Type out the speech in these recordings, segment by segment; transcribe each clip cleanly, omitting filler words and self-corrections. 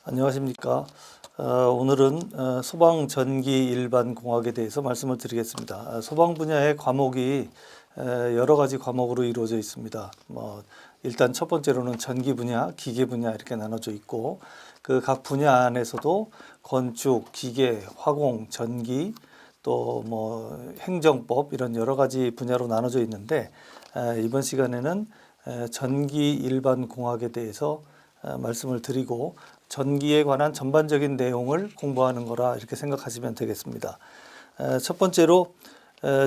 안녕하십니까. 오늘은 소방전기 일반공학에 대해서 말씀을 드리겠습니다. 소방 분야의 과목이 여러 가지 과목으로 이루어져 있습니다. 일단 첫 번째로는 전기 분야, 기계 분야 이렇게 나눠져 있고, 그 각 분야 안에서도 건축, 기계, 화공, 전기, 또 행정법 이런 여러 가지 분야로 나눠져 있는데, 이번 시간에는 전기 일반공학에 대해서 말씀을 드리고, 전기에 관한 전반적인 내용을 공부하는 거라 이렇게 생각하시면 되겠습니다. 첫 번째로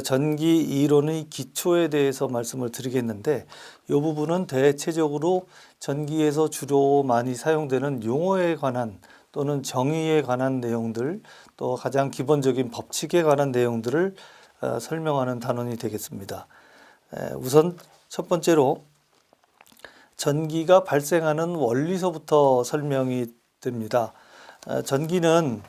전기 이론의 기초에 대해서 말씀을 드리겠는데, 이 부분은 대체적으로 전기에서 주로 많이 사용되는 용어에 관한 또는 정의에 관한 내용들, 또 가장 기본적인 법칙에 관한 내용들을 설명하는 단원이 되겠습니다. 우선 첫 번째로 전기가 발생하는 원리서부터 설명이 됩니다. 전기는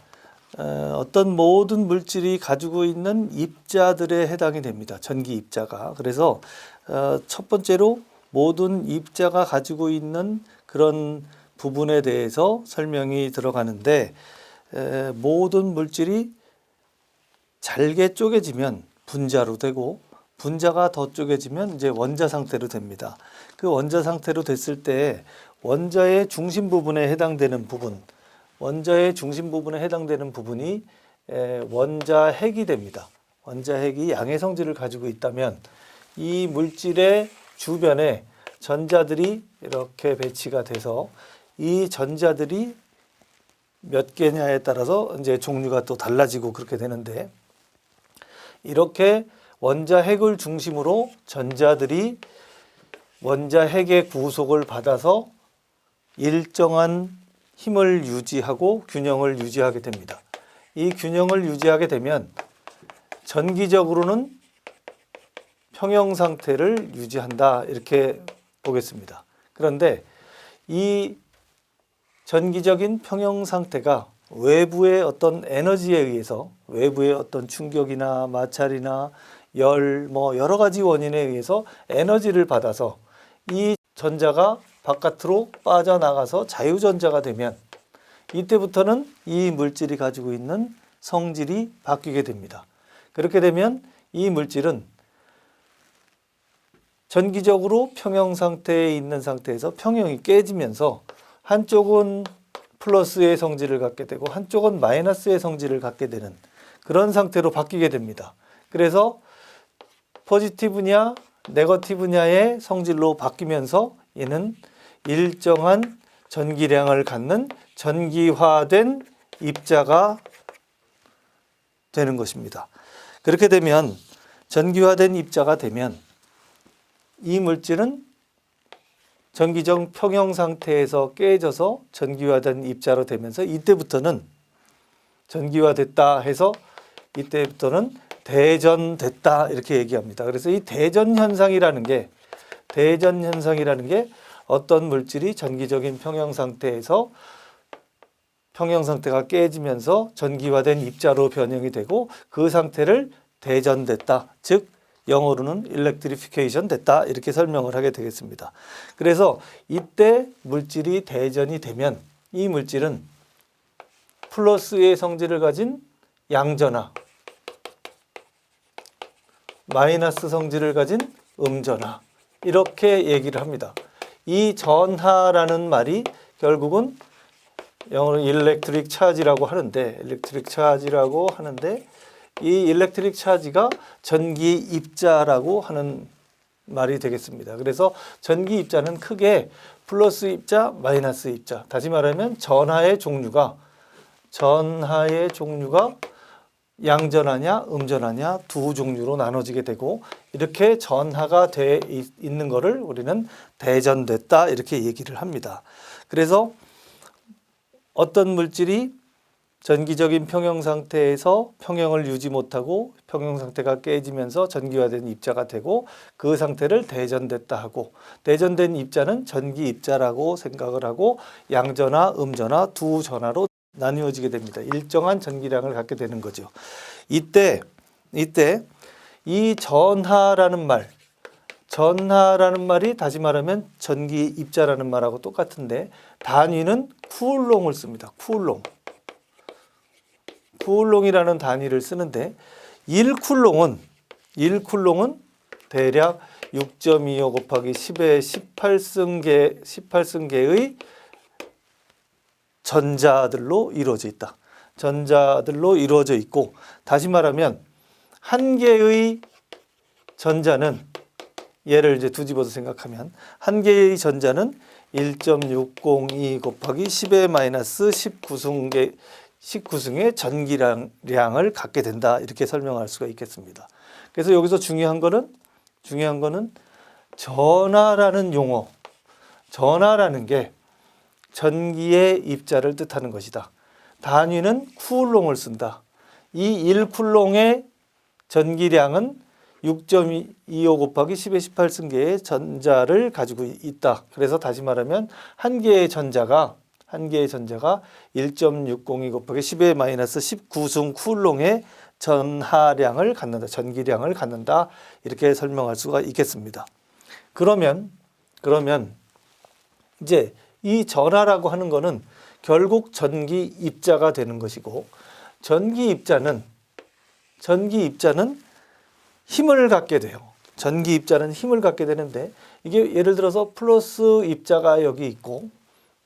어떤 모든 물질이 가지고 있는 입자들에 해당이 됩니다. 전기 입자가. 그래서 첫 번째로 모든 입자가 가지고 있는 그런 부분에 대해서 설명이 들어가는데, 모든 물질이 잘게 쪼개지면 분자로 되고, 분자가 더 쪼개지면 이제 원자 상태로 됩니다. 그 원자 상태로 됐을 때 원자의 중심 부분에 해당되는 부분, 원자의 중심 부분에 해당되는 부분이 원자핵이 됩니다. 원자핵이 양의 성질을 가지고 있다면 이 물질의 주변에 전자들이 이렇게 배치가 돼서 이 전자들이 몇 개냐에 따라서 이제 종류가 또 달라지고 그렇게 되는데, 이렇게 원자핵을 중심으로 전자들이 원자핵의 구속을 받아서 일정한 힘을 유지하고 균형을 유지하게 됩니다. 이 균형을 유지하게 되면 전기적으로는 평형 상태를 유지한다, 이렇게 보겠습니다. 그런데 이 전기적인 평형 상태가 외부의 어떤 에너지에 의해서, 외부의 어떤 충격이나 마찰이나 열, 여러 가지 원인에 의해서 에너지를 받아서 이 전자가 바깥으로 빠져나가서 자유전자가 되면, 이때부터는 이 물질이 가지고 있는 성질이 바뀌게 됩니다. 그렇게 되면 이 물질은 전기적으로 평형 상태에 있는 상태에서 평형이 깨지면서 한쪽은 플러스의 성질을 갖게 되고 한쪽은 마이너스의 성질을 갖게 되는 그런 상태로 바뀌게 됩니다. 그래서 포지티브냐 네거티브냐의 성질로 바뀌면서 얘는 일정한 전기량을 갖는 전기화된 입자가 되는 것입니다. 그렇게 되면, 전기화된 입자가 되면 이 물질은 전기적 평형 상태에서 깨져서 전기화된 입자로 되면서, 이때부터는 전기화됐다 해서 이때부터는 대전됐다, 이렇게 얘기합니다. 그래서 이 대전 현상이라는 게 어떤 물질이 전기적인 평형 상태에서 평형 상태가 깨지면서 전기화된 입자로 변형이 되고, 그 상태를 대전됐다, 즉 영어로는 일렉트리피케이션 됐다, 이렇게 설명을 하게 되겠습니다. 그래서 이때 물질이 대전이 되면 이 물질은 플러스의 성질을 가진 양전하, 마이너스 성질을 가진 음전하, 이렇게 얘기를 합니다. 이 전하라는 말이 결국은 영어로는 일렉트릭 차지라고 하는데, 이 일렉트릭 차지가 전기 입자라고 하는 말이 되겠습니다. 그래서 전기 입자는 크게 플러스 입자, 마이너스 입자, 다시 말하면 전하의 종류가 양전하냐 음전하냐 두 종류로 나눠지게 되고, 이렇게 전하가 돼 있는 것을 우리는 대전됐다, 이렇게 얘기를 합니다. 그래서 어떤 물질이 전기적인 평형 상태에서 평형을 유지 못하고 평형 상태가 깨지면서 전기화된 입자가 되고, 그 상태를 대전됐다 하고, 대전된 입자는 전기 입자라고 생각을 하고 양전하, 음전하 두 전하로 나뉘어지게 됩니다. 일정한 전기량을 갖게 되는 거죠. 이때 이 전하라는 말, 전하라는 말이 다시 말하면 전기 입자라는 말하고 똑같은데 단위는 쿨롱을 씁니다. 쿨롱이라는 단위를 쓰는데 1쿨롱은 대략 6.25 곱하기 10의 18승계의 전자들로 이루어져 있다. 전자들로 이루어져 있고, 다시 말하면 한 개의 전자는, 얘를 이제 뒤집어서 생각하면 한 개의 전자는 1.602 곱하기 10의 마이너스 19승의 전기량을 갖게 된다. 이렇게 설명할 수가 있겠습니다. 그래서 여기서 중요한 거는 전하라는 용어, 전하라는 게 전기의 입자를 뜻하는 것이다. 단위는 쿨롱을 쓴다. 이 1쿨롱의 전기량은 6.25 곱하기 10의 18승계의 전자를 가지고 있다. 그래서 다시 말하면 한 개의 전자가 1.602 곱하기 10의 마이너스 19승 쿨롱의 전하량을 갖는다. 전기량을 갖는다. 이렇게 설명할 수가 있겠습니다. 그러면 이제 이 전하라고 하는 거는 결국 전기 입자가 되는 것이고, 전기 입자는 힘을 갖게 돼요. 전기 입자는 힘을 갖게 되는데, 이게 예를 들어서 플러스 입자가 여기 있고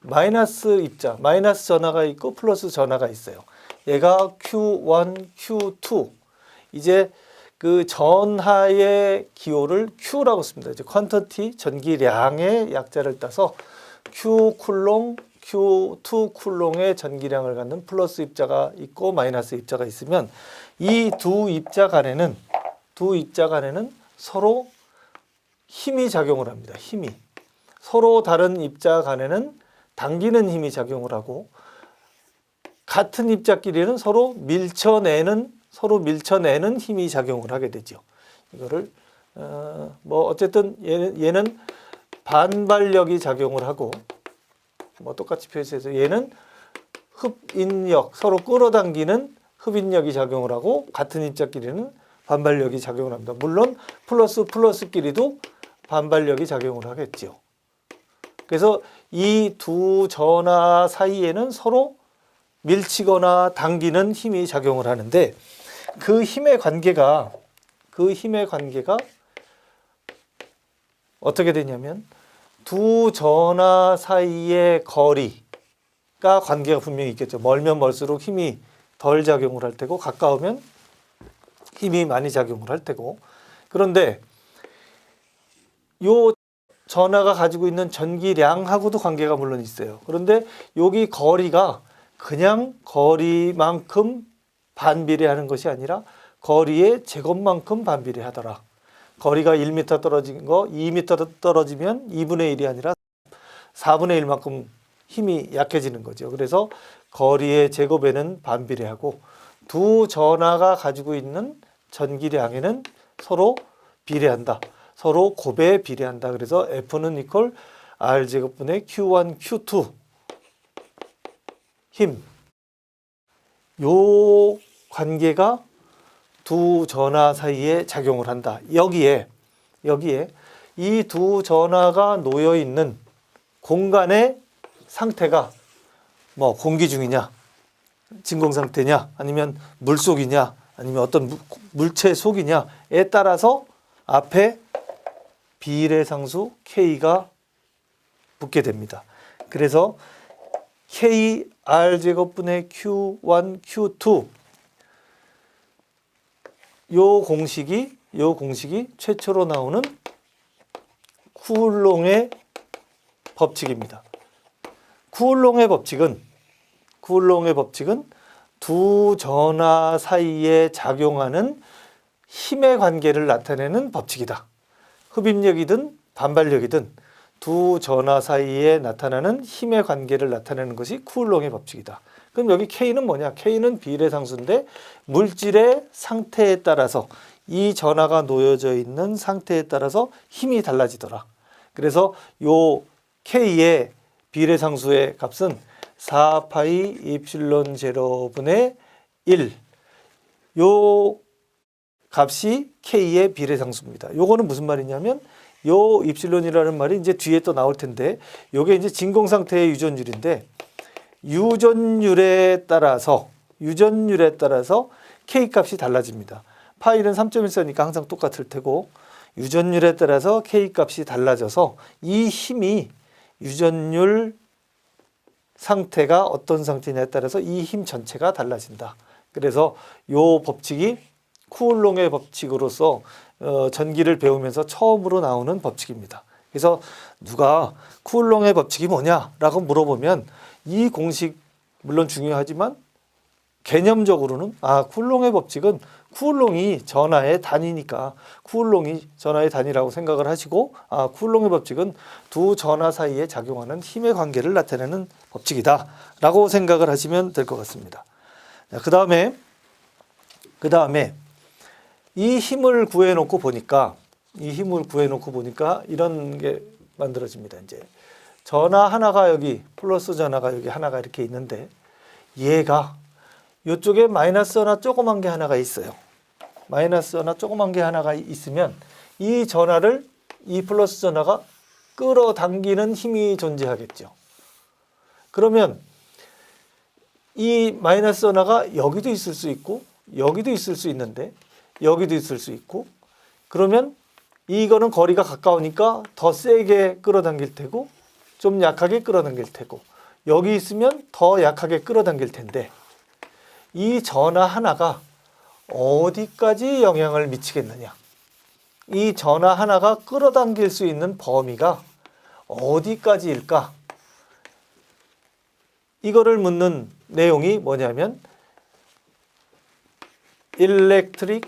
마이너스 입자, 마이너스 전하가 있고 플러스 전하가 있어요. 얘가 Q1, Q2. 이제 그 전하의 기호를 Q라고 씁니다. 이제 퀀터티, 전기량의 약자를 따서 Q 쿨롱, Q2 쿨롱의 전기량을 갖는 플러스 입자가 있고 마이너스 입자가 있으면 이 두 입자 간에는 서로 힘이 작용을 합니다. 힘이. 서로 다른 입자 간에는 당기는 힘이 작용을 하고, 같은 입자끼리는 서로 밀쳐내는 힘이 작용을 하게 되죠. 이거를 어쨌든 얘는 반발력이 작용을 하고, 똑같이 표시해서 얘는 흡인력, 서로 끌어당기는 흡인력이 작용을 하고, 같은 입자끼리는 반발력이 작용을 합니다. 물론 플러스끼리도 반발력이 작용을 하겠죠. 그래서 이 두 전하 사이에는 서로 밀치거나 당기는 힘이 작용을 하는데, 그 힘의 관계가 어떻게 되냐면, 두 전하 사이의 거리가 관계가 분명히 있겠죠. 멀면 멀수록 힘이 덜 작용을 할 테고, 가까우면 힘이 많이 작용을 할 테고. 그런데 요 전하가 가지고 있는 전기량하고도 관계가 물론 있어요. 그런데 여기 거리가 그냥 거리만큼 반비례하는 것이 아니라 거리의 제곱만큼 반비례하더라. 거리가 1m 떨어진 거 2m 떨어지면 2분의 1이 아니라 4분의 1만큼 힘이 약해지는 거죠. 그래서 거리의 제곱에는 반비례하고, 두 전하가 가지고 있는 전기량에는 서로 비례한다. 서로 곱에 비례한다. 그래서 F는 이퀄 R제곱분의 Q1, Q2 힘. 요 관계가 두 전하 사이에 작용을 한다. 여기에 이 두 전하가 놓여 있는 공간의 상태가 공기 중이냐, 진공 상태냐, 아니면 물속이냐, 아니면 어떤 물체 속이냐에 따라서 앞에 비례상수 K가 붙게 됩니다. 그래서 K R제곱분의 Q1, Q2 요 공식이 최초로 나오는 쿠울롱의 법칙입니다. 쿠울롱의 법칙은 두 전하 사이에 작용하는 힘의 관계를 나타내는 법칙이다. 흡입력이든 반발력이든 두 전하 사이에 나타나는 힘의 관계를 나타내는 것이 쿠울롱의 법칙이다. 그럼 여기 K는 뭐냐? K는 비례상수인데 물질의 상태에 따라서, 이 전하가 놓여져 있는 상태에 따라서 힘이 달라지더라. 그래서 요 K의 비례상수의 값은 4파이 입실론 제로분의 1. 요 값이 K의 비례상수입니다. 요거는 무슨 말이냐면, 요 입실론이라는 말이 이제 뒤에 또 나올 텐데, 요게 이제 진공 상태의 유전율인데, 유전율에 따라서 K 값이 달라집니다. 파일은 3.14니까 항상 똑같을 테고, 유전율에 따라서 K 값이 달라져서 이 힘이 유전율 상태가 어떤 상태냐에 따라서 이 힘 전체가 달라진다. 그래서 요 법칙이 쿠올롱의 법칙으로서 전기를 배우면서 처음으로 나오는 법칙입니다. 그래서 누가 쿠올롱의 법칙이 뭐냐라고 물어보면 이 공식 물론 중요하지만 개념적으로는 쿠올롱의 법칙은 쿠올롱이 전하의 단위니까 쿠올롱이 전하의 단위라고 생각을 하시고 쿠올롱의 법칙은 두 전하 사이에 작용하는 힘의 관계를 나타내는 법칙이다 라고 생각을 하시면 될 것 같습니다. 그 다음에 이 힘을 구해놓고 보니까 이런 게 만들어집니다. 이제 전하 하나가 여기 플러스 전하가 여기 하나가 이렇게 있는데 얘가 이쪽에 마이너스 하나 조그만 게 하나가 있어요. 마이너스 하나 조그만 게 하나가 있으면 이 전하를 이 플러스 전하가 끌어당기는 힘이 존재하겠죠. 그러면 이 마이너스 하나가 여기도 있을 수 있고 여기도 있을 수 있는데 여기도 있을 수 있고 그러면 이거는 거리가 가까우니까 더 세게 끌어당길 테고 좀 약하게 끌어당길 테고 여기 있으면 더 약하게 끌어당길 텐데 이 전하 하나가 어디까지 영향을 미치겠느냐? 이 전하 하나가 끌어당길 수 있는 범위가 어디까지일까? 이거를 묻는 내용이 뭐냐면 electric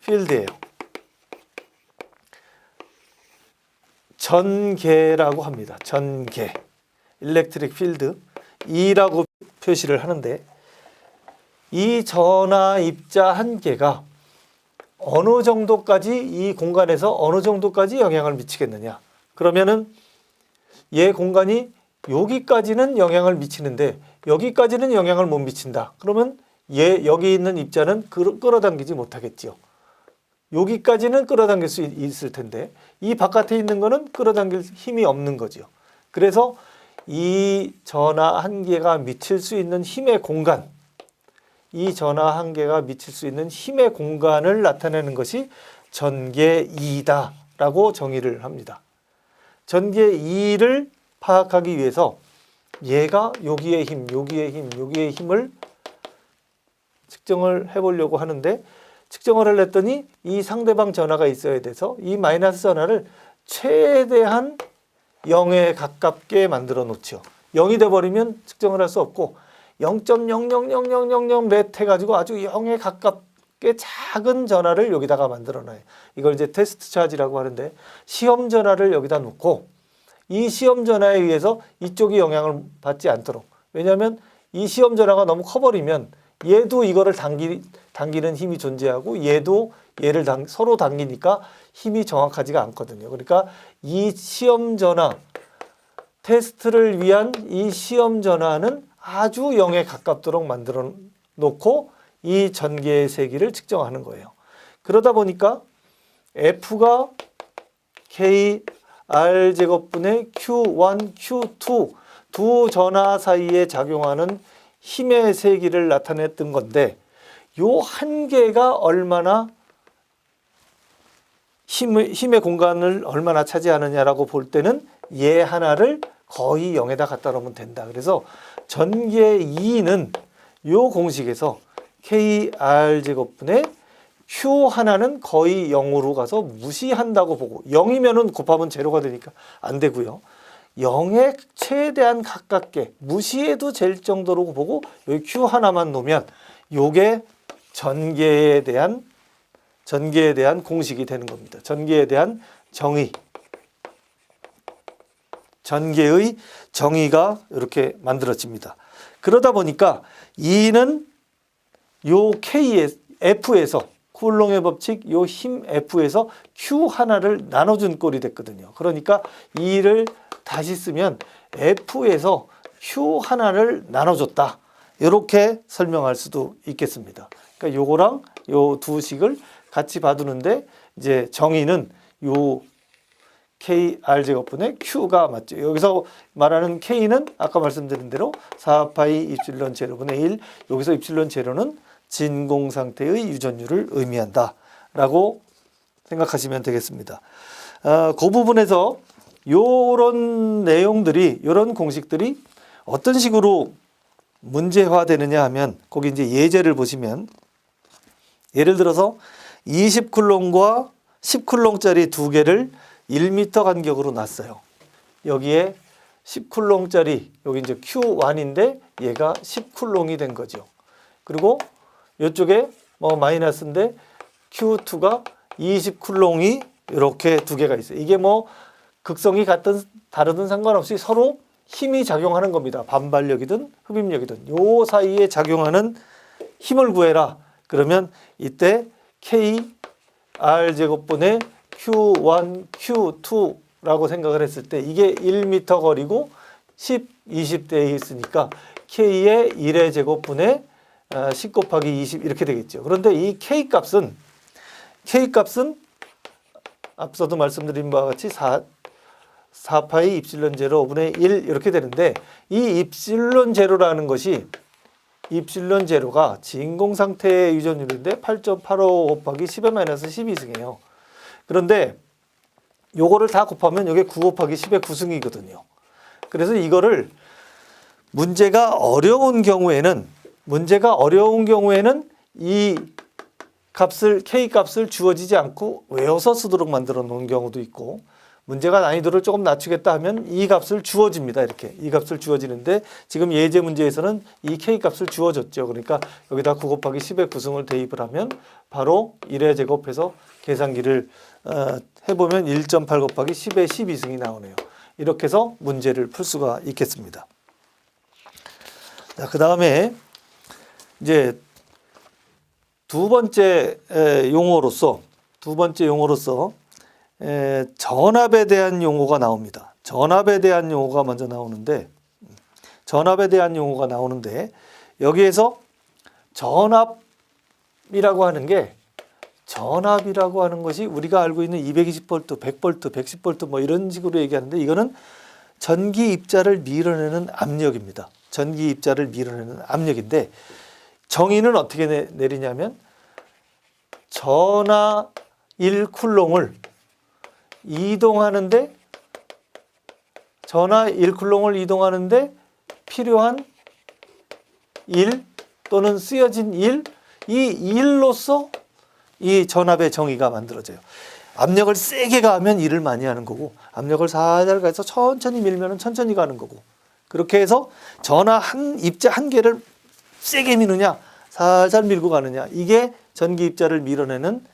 field예요. 전개라고 합니다. 전개. electric field E라고 표시를 하는데 이 전하 입자 한 개가 어느 정도까지 이 공간에서 어느 정도까지 영향을 미치겠느냐. 그러면은 얘 공간이 여기까지는 영향을 미치는데 여기까지는 영향을 못 미친다. 그러면 얘 여기 있는 입자는 끌어당기지 못하겠지요. 여기까지는 끌어당길 수 있을 텐데 이 바깥에 있는 거는 끌어당길 힘이 없는 거지요. 그래서 이 전하 한 개가 미칠 수 있는 힘의 공간, 이 전하 한 개가 미칠 수 있는 힘의 공간을 나타내는 것이 전개 E다라고 정의를 합니다. 전개 E를 파악하기 위해서 얘가 여기의 힘, 여기의 힘을 측정을 해보려고 하는데 측정을 하려더니 이 상대방 전하가 있어야 돼서 이 마이너스 전하를 최대한 0에 가깝게 만들어 놓죠. 0이 돼버리면 측정을 할 수 없고 0.00000 렛 해가지고 아주 0에 가깝게 작은 전하를 여기다가 만들어 놔요. 이걸 이제 테스트 차지라고 하는데 시험 전하를 여기다 놓고 이 시험 전하에 의해서 이쪽이 영향을 받지 않도록, 왜냐하면 이 시험 전하가 너무 커버리면 얘도 이거를 당기는 힘이 존재하고 얘도 얘를 서로 당기니까 힘이 정확하지가 않거든요. 그러니까 이 시험 전하 테스트를 위한 이 시험 전하는 아주 0에 가깝도록 만들어 놓고 이 전개의 세기를 측정하는 거예요. 그러다 보니까 F가 KR 제곱분의 Q1, Q2 두 전하 사이에 작용하는 힘의 세기를 나타냈던 건데 요 한 개가 얼마나 힘의 공간을 얼마나 차지하느냐라고 볼 때는 얘 하나를 거의 0에다 갖다 놓으면 된다. 그래서 전개 E는 요 공식에서 KR 제곱분의 Q 하나는 거의 0으로 가서 무시한다고 보고 0이면은 곱하면 제로가 되니까 안 되고요. 0에 최대한 가깝게 무시해도 될 정도로 보고 여기 Q 하나만 놓으면 요게 전개에 대한 공식이 되는 겁니다. 전개에 대한 정의. 전개의 정의가 이렇게 만들어집니다. 그러다 보니까 E는 요 F에서 쿠올롱의 법칙 요 힘 F에서 Q 하나를 나눠준 꼴이 됐거든요. 그러니까 E를 다시 쓰면 F에서 Q 하나를 나눠줬다. 이렇게 설명할 수도 있겠습니다. 그러니까 요거랑 요 두 식을 같이 봐두는데 이제 정의는 요 KR 제곱분의 Q가 맞죠. 여기서 말하는 K는 아까 말씀드린 대로 4파이 입실론 제로분의 1. 여기서 입실론 제로는 진공 상태의 유전율을 의미한다 라고 생각하시면 되겠습니다. 그 부분에서 요런 내용들이, 요런 공식들이 어떤 식으로 문제화되느냐 하면, 거기 이제 예제를 보시면, 예를 들어서 20쿨롱과 10쿨롱짜리 두 개를 1m 간격으로 놨어요. 여기에 10쿨롱짜리, 여기 이제 Q1인데 얘가 10쿨롱이 된 거죠. 그리고 이쪽에 뭐 마이너스인데 Q2가 20쿨롱이 이렇게 두 개가 있어요. 이게 뭐 극성이 같든 다르든 상관없이 서로 힘이 작용하는 겁니다. 반발력이든 흡입력이든 요 사이에 작용하는 힘을 구해라. 그러면 이때 KR 제곱분의 Q1, Q2라고 생각을 했을 때 이게 1m 거리고 10, 20대에 있으니까 K의 1의 제곱분의 10 곱하기 20 이렇게 되겠죠. 그런데 이 K값은 앞서도 말씀드린 바와 같이 4파이 입실론 제로 5분의 1 이렇게 되는데, 이 입실론 제로라는 것이, 입실론 제로가 진공 상태의 유전율인데 8.85 곱하기 10의 마이너스 12승이에요. 그런데 요거를 다 곱하면 이게 9 곱하기 10의 9승이거든요. 그래서 이거를 문제가 어려운 경우에는 이 K 값을 주어지지 않고 외워서 쓰도록 만들어 놓은 경우도 있고, 문제가 난이도를 조금 낮추겠다 하면 이 값을 주어집니다. 이렇게 이 값을 주어지는데, 지금 예제 문제에서는 이 K 값을 주어졌죠. 그러니까 여기다 9 곱하기 10의 9승을 대입을 하면 바로 1의 제곱해서 계산기를 해보면 1.8 곱하기 10의 12승이 나오네요. 이렇게 해서 문제를 풀 수가 있겠습니다. 자, 그 다음에 이제 두 번째 용어로서 전압에 대한 용어가 나옵니다. 전압에 대한 용어가 먼저 나오는데, 여기에서 전압이라고 하는 것이 우리가 알고 있는 220V, 100V, 110V 뭐 이런 식으로 얘기하는데, 이거는 전기 입자를 밀어내는 압력입니다. 전기 입자를 밀어내는 압력인데, 정의는 어떻게 내리냐면, 전하 1쿨롱을 이동하는데 필요한 1 또는 쓰여진 1, 이 1로서 이 전압의 정의가 만들어져요. 압력을 세게 가하면 일을 많이 하는 거고, 압력을 살살 가해서 천천히 밀면 천천히 가는 거고, 그렇게 해서 전하 입자 한 개를 세게 미느냐 살살 밀고 가느냐, 이게 전기 입자를 밀어내는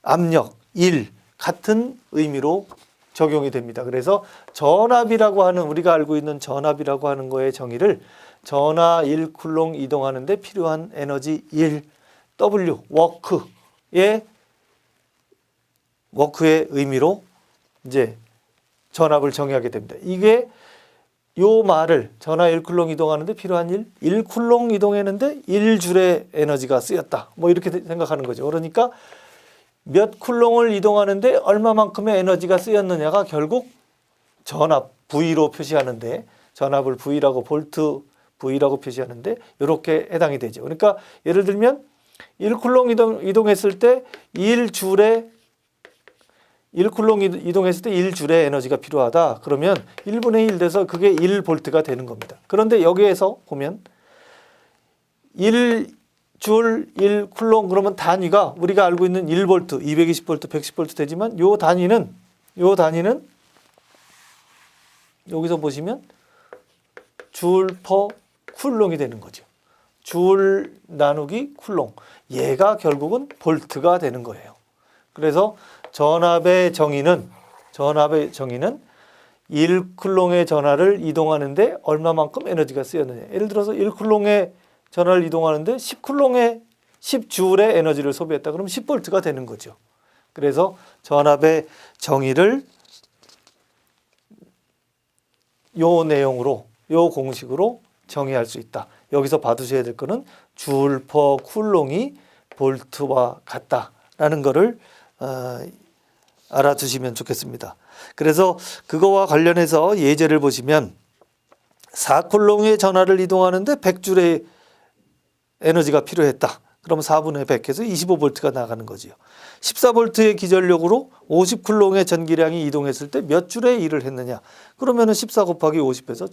압력 1 같은 의미로 적용이 됩니다. 그래서 전압이라고 하는, 우리가 알고 있는 전압이라고 하는 거의 정의를 전하 1쿨롱 이동하는데 필요한 에너지 1 W 워크의 의미로 이제 전압을 정의하게 됩니다. 이게 요 말을 전하 1쿨롱 이동하는데 필요한 1쿨롱 이동했는데 1줄의 에너지가 쓰였다. 뭐 이렇게 생각하는 거죠. 그러니까 몇 쿨롱을 이동하는데 얼마만큼의 에너지가 쓰였느냐가 결국 전압 V로 표시하는데, 전압을 V라고, 볼트 V라고 표시하는데 이렇게 해당이 되죠. 그러니까 예를 들면 1쿨롱 이동했을 때 1쿨롱 이동했을 때 1줄의 에너지가 필요하다. 그러면 1분의 1 돼서 그게 1볼트가 되는 겁니다. 그런데 여기에서 보면 1줄 1쿨롱 그러면 단위가 우리가 알고 있는 1볼트, 220볼트, 110볼트 되지만 요 단위는 여기서 보시면 줄 퍼 쿨롱이 되는 거죠. 줄 나누기 쿨롱. 얘가 결국은 볼트가 되는 거예요. 그래서 전압의 정의는 1쿨롱의 전하를 이동하는데 얼마만큼 에너지가 쓰였느냐. 예를 들어서 1쿨롱의 전하를 이동하는데 10줄의 에너지를 소비했다. 그러면 10볼트가 되는 거죠. 그래서 전압의 정의를 요 내용으로, 요 공식으로 정의할 수 있다. 여기서 봐두셔야 될 거는 줄 퍼 쿨롱이 볼트와 같다라는 거를 알아두시면 좋겠습니다. 그래서 그거와 관련해서 예제를 보시면 4쿨롱의 전하를 이동하는데 100줄의 에너지가 필요했다. 그럼 4분의 100해서 25V가 나가는 거지요. 14V의 기전력으로 50쿨롱의 전기량이 이동했을 때 몇 줄의 일을 했느냐. 그러면은 14 곱하기 50해서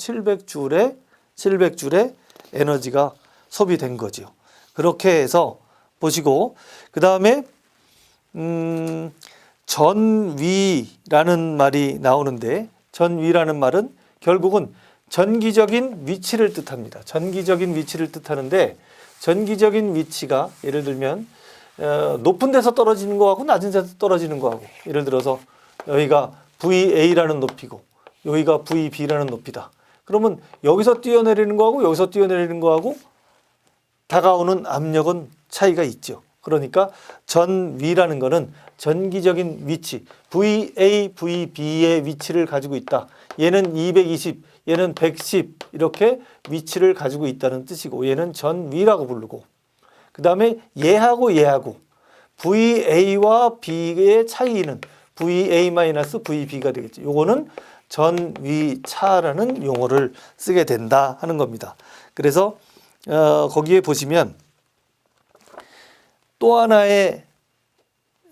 700줄의 에너지가 소비된 거지요. 그렇게 해서 보시고 그 다음에 전위라는 말이 나오는데 전위라는 말은 결국은 전기적인 위치를 뜻합니다. 전기적인 위치를 뜻하는데 전기적인 위치가 예를 들면 높은 데서 떨어지는 거하고 낮은 데서 떨어지는 거하고 예를 들어서 여기가 VA라는 높이고 여기가 VB라는 높이다. 그러면 여기서 뛰어내리는 거하고 여기서 뛰어내리는 거하고 다가오는 압력은 차이가 있죠. 그러니까 전위라는 거는 전기적인 위치 VA, VB의 위치를 가지고 있다. 얘는 220, 얘는 110 이렇게 위치를 가지고 있다는 뜻이고 얘는 전위라고 부르고 그 다음에 얘하고 VA와 B의 차이는 VA-VB가 되겠죠. 요거는 전위차라는 용어를 쓰게 된다 하는 겁니다. 그래서 거기에 보시면 또 하나의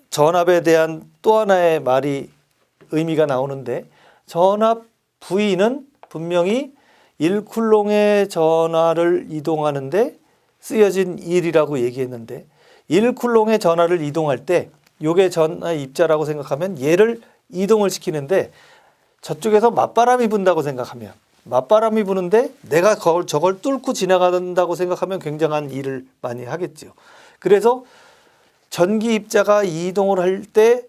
전압에 대한 또 하나의 말이 의미가 나오는데 전압 V는 분명히 1쿨롱의 전하를 이동하는데 쓰여진 일이라고 얘기했는데 1쿨롱의 전하를 이동할 때 요게 전하 입자라고 생각하면 얘를 이동을 시키는데 저쪽에서 맞바람이 분다고 생각하면 맞바람이 부는데 내가 저걸 뚫고 지나간다고 생각하면 굉장한 일을 많이 하겠죠. 그래서 전기 입자가 이동을 할 때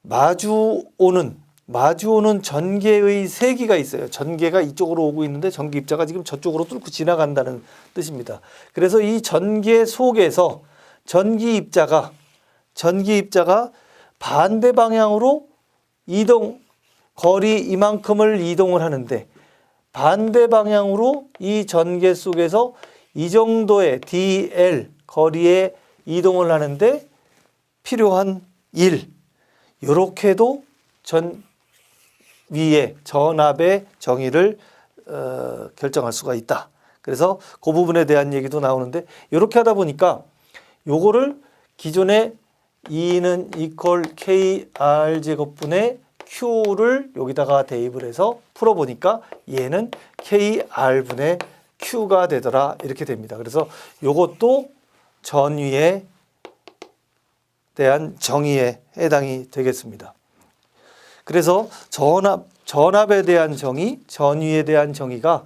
마주오는 전개의 세기가 있어요. 전개가 이쪽으로 오고 있는데 전기 입자가 지금 저쪽으로 뚫고 지나간다는 뜻입니다. 그래서 이 전개 속에서 전기 입자가 반대 방향으로 거리 이만큼을 이동을 하는데 반대 방향으로 이 전개 속에서 이 정도의 dl 거리에 이동을 하는데 필요한 일, 이렇게도 위의 전압의 정의를 결정할 수가 있다. 그래서 그 부분에 대한 얘기도 나오는데 이렇게 하다 보니까 요거를 기존에 E는 equal KR 제곱분의 Q를 여기다가 대입을 해서 풀어보니까 얘는 KR분의 Q가 되더라 이렇게 됩니다. 그래서 요것도 전위에 대한 정의에 해당이 되겠습니다. 그래서 전압에 대한 정의, 전위에 대한 정의가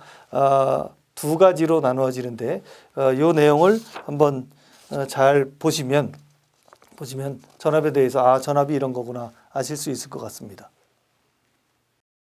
두 가지로 나누어지는데 이 내용을 한번 잘 보시면 전압에 대해서 전압이 이런 거구나 아실 수 있을 것 같습니다.